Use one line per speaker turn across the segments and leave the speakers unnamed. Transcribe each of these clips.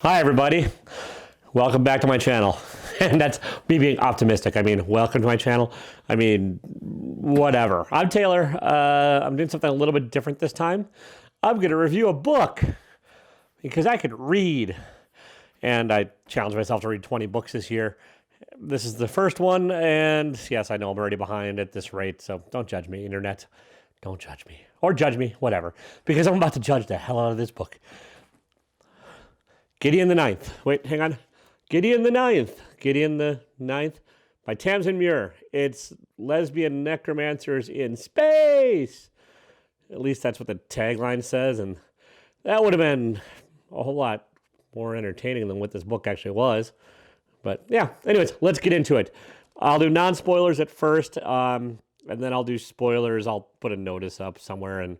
Hi, everybody. Welcome back to my channel. And that's me being optimistic. I mean, welcome to my channel. I mean, whatever. I'm Taylor. I'm doing something a little bit different this time. I'm going to review a book because I could read. And I challenged myself to read 20 books this year. This is the first one. And yes, I know I'm already behind at this rate. So don't judge me, internet. Don't judge me. Or judge me, whatever. Because I'm about to judge the hell out of this book. Gideon the Ninth. Wait, hang on. Gideon the Ninth. Gideon the Ninth by Tamsyn Muir. It's lesbian necromancers in space. At least that's what the tagline says, and that would have been a whole lot more entertaining than what this book actually was. But yeah, anyways, let's get into it. I'll do non-spoilers at first, and then I'll do spoilers. I'll put a notice up somewhere and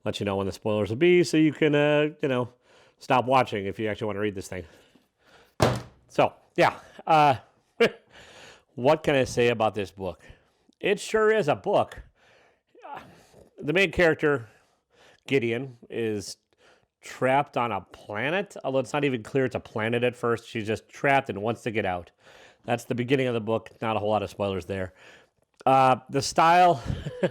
let you know when the spoilers will be so you can, stop watching if you actually want to read this thing. So, yeah. What can I say about this book? It sure is a book. The main character, Gideon, is trapped on a planet, although it's not even clear it's a planet at first. She's just trapped and wants to get out. That's the beginning of the book. Not a whole lot of spoilers there. The style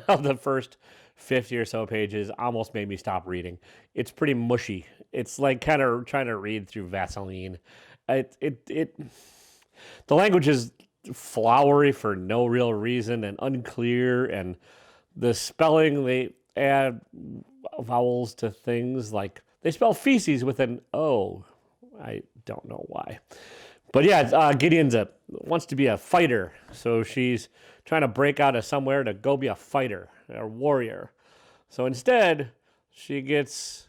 of the first 50 or so pages almost made me stop reading. It's pretty mushy. It's like kind of trying to read through Vaseline. The language is flowery for no real reason and unclear, and the spelling, they add vowels to things, like they spell feces with an O. I don't know why. But yeah, Gideon's wants to be a fighter, so she's trying to break out of somewhere to go be a fighter, a warrior. So instead, she gets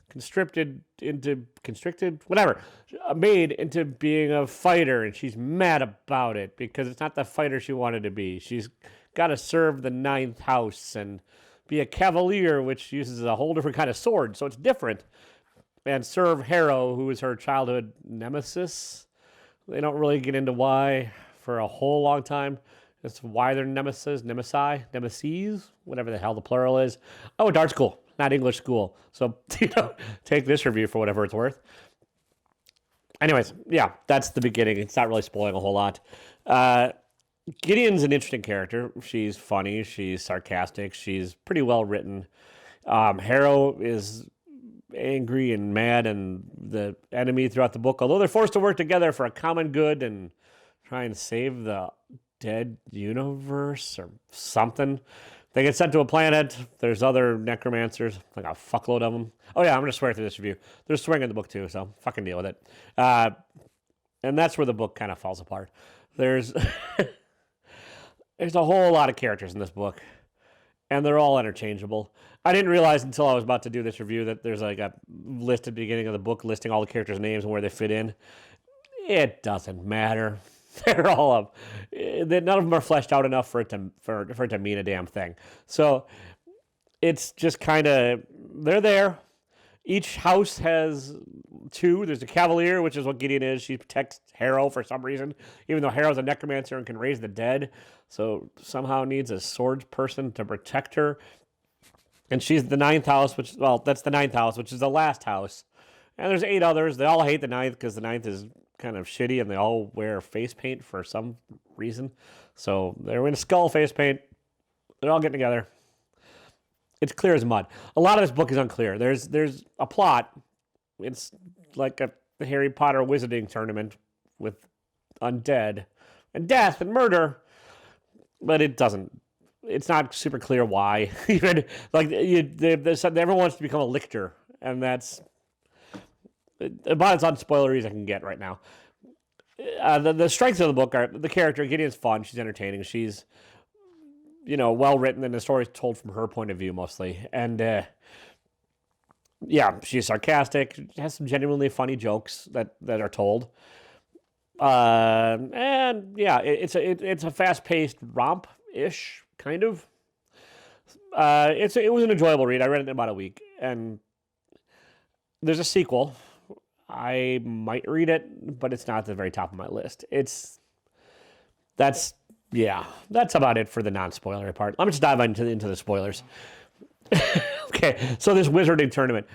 made into being a fighter, and she's mad about it because it's not the fighter she wanted to be. She's got to serve the ninth house and be a cavalier, which uses a whole different kind of sword, so it's different, and serve Harrow, who is her childhood nemesis. They don't really get into why for a whole long time. It's why they're nemesis, whatever the hell the plural is. I went to art school, not English school. So, take this review for whatever it's worth. Anyways, yeah, that's the beginning. It's not really spoiling a whole lot. Gideon's an interesting character. She's funny. She's sarcastic. She's pretty well written. Harrow is angry and mad and the enemy throughout the book, although they're forced to work together for a common good and try and save the dead universe or something. They get sent to a planet. There's other necromancers, like a fuckload of them. Oh yeah, I'm gonna swear through this review. There's swearing in the book too, so fucking deal with it. And that's where the book kind of falls apart. There's there's a whole lot of characters in this book, and they're all interchangeable. I didn't realize until I was about to do this review that there's like a list at the beginning of the book listing all the characters' names and where they fit in. It doesn't matter. They're all up. None of them are fleshed out enough for it to mean a damn thing. So it's just kind of, they're there. Each house has two. There's a cavalier, which is what Gideon is. She protects Harrow for some reason, even though Harrow's a necromancer and can raise the dead. So somehow needs a swords person to protect her. And she's the ninth house, that's the ninth house, which is the last house. And there's 8 others. They all hate the ninth because the ninth is kind of shitty, and they all wear face paint for some reason. So they're in skull face paint. They're all getting together. It's clear as mud. A lot of this book is unclear. There's a plot. It's like a Harry Potter wizarding tournament with undead and death and murder, but it's not super clear why. Even like everyone wants to become a lictor, and that's about as unspoilery as I can get right now. The strengths of the book are the character. Gideon's fun. She's entertaining. She's, well written, and the story's told from her point of view mostly. And yeah, she's sarcastic. She has some genuinely funny jokes that are told. And yeah, it's a fast-paced romp-ish kind of. It was an enjoyable read. I read it in about a week, and there's a sequel. I might read it, but it's not at the very top of my list. That's about it for the non-spoilery part. Let me just dive into the spoilers. Okay, so this wizarding tournament.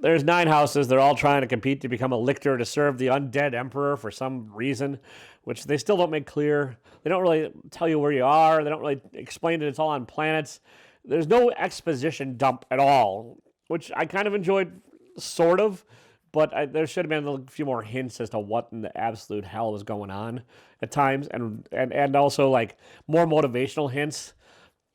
There's 9 houses. They're all trying to compete to become a lictor to serve the undead emperor for some reason, which they still don't make clear. They don't really tell you where you are. They don't really explain that it's all on planets. There's no exposition dump at all, which I kind of enjoyed, sort of, but there should have been a few more hints as to what in the absolute hell was going on at times, and also like more motivational hints.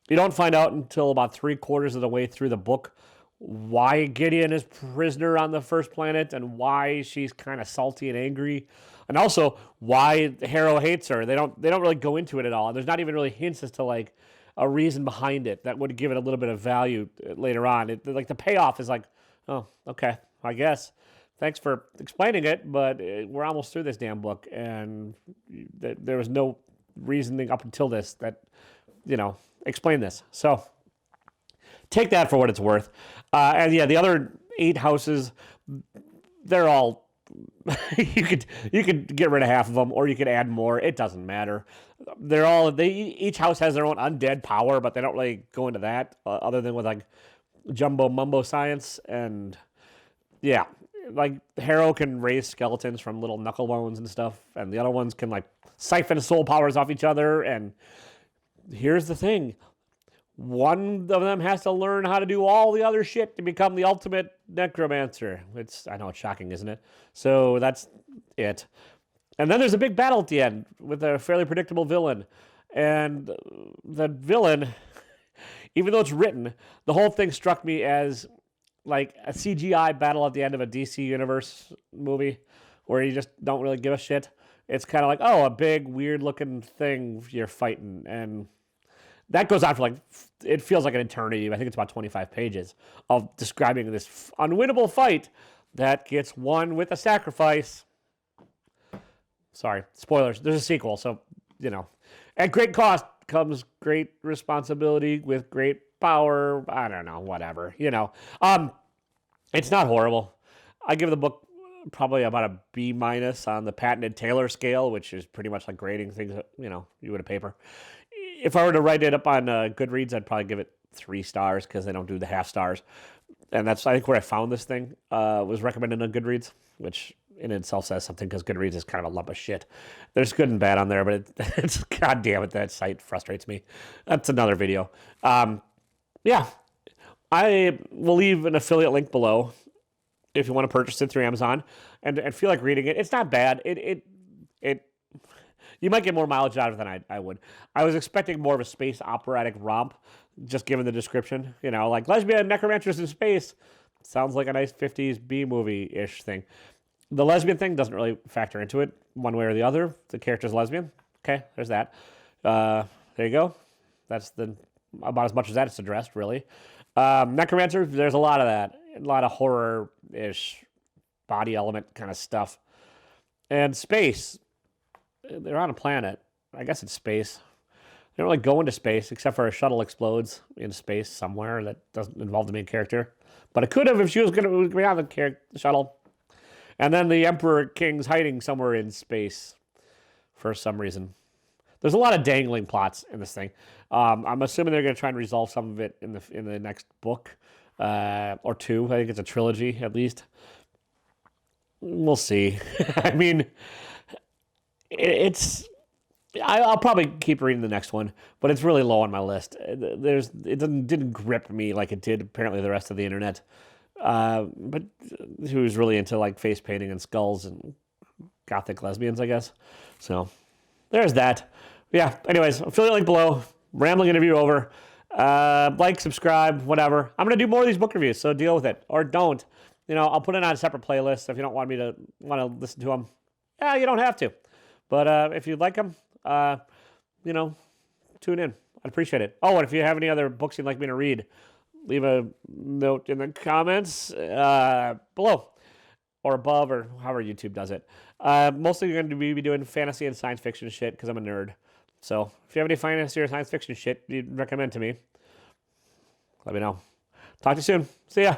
You don't find out until about 3/4 of the way through the book why Gideon is prisoner on the first planet and why she's kind of salty and angry, and also why Harrow hates her. They don't really go into it at all. There's not even really hints as to like a reason behind it that would give it a little bit of value later on. Like the payoff is like, oh, okay, I guess. Thanks for explaining it, but we're almost through this damn book, and there was no reasoning up until this that, explain this. So take that for what it's worth. And yeah, the other 8 houses, they're all you could get rid of half of them, or you could add more. It doesn't matter. Each house has their own undead power, but they don't really go into that other than with like jumbo mumbo science. And yeah, like Harrow can raise skeletons from little knuckle bones and stuff, and the other ones can like siphon soul powers off each other. And here's the thing: one of them has to learn how to do all the other shit to become the ultimate necromancer. I know it's shocking, isn't it? So that's it. And then there's a big battle at the end with a fairly predictable villain. And the villain, even though it's written, the whole thing struck me as like a CGI battle at the end of a DC Universe movie where you just don't really give a shit. It's kind of like, oh, a big, weird-looking thing you're fighting, and that goes on for like, it feels like an eternity. I think it's about 25 pages of describing this unwinnable fight that gets won with a sacrifice. Sorry, spoilers. There's a sequel, so, at great cost comes great responsibility with great power. I don't know, whatever, It's not horrible. I give the book probably about a B- on the patented Taylor scale, which is pretty much like grading things, you would a paper. If I were to write it up on Goodreads, I'd probably give it 3 stars because they don't do the half stars. And that's, I think, where I found this thing. Was recommended on Goodreads, which in itself says something because Goodreads is kind of a lump of shit. There's good and bad on there, but it's God damn it, that site frustrates me. That's another video. Yeah, I will leave an affiliate link below if you want to purchase it through Amazon and feel like reading it. It's not bad. You might get more mileage out of it than I would. I was expecting more of a space operatic romp, just given the description. Like lesbian necromancers in space. Sounds like a nice 50s B movie-ish thing. The lesbian thing doesn't really factor into it one way or the other. The character's lesbian. Okay, there's that. There you go. That's about as much as that's addressed, really. Necromancer, there's a lot of that. A lot of horror-ish body element kind of stuff. And space. They're on a planet. I guess it's space. They don't really go into space except for a shuttle explodes in space somewhere that doesn't involve the main character. But it could have if she was going to be on the shuttle. And then the Emperor King's hiding somewhere in space for some reason. There's a lot of dangling plots in this thing. I'm assuming they're going to try and resolve some of it in the next book or 2. I think it's a trilogy at least. We'll see. I mean, I'll probably keep reading the next one, but it's really low on my list. It didn't grip me like it did apparently the rest of the internet. But who's really into like face painting and skulls and gothic lesbians, I guess. So there's that. Yeah. Anyways, affiliate link below. Rambling interview over. Like, subscribe, whatever. I'm gonna do more of these book reviews, so deal with it or don't. I'll put it on a separate playlist if you don't want to listen to them. Yeah, you don't have to. But if you'd like them, tune in. I'd appreciate it. Oh, and if you have any other books you'd like me to read, leave a note in the comments below or above or however YouTube does it. Mostly going to be doing fantasy and science fiction shit because I'm a nerd. So if you have any fantasy or science fiction shit you'd recommend to me, let me know. Talk to you soon. See ya.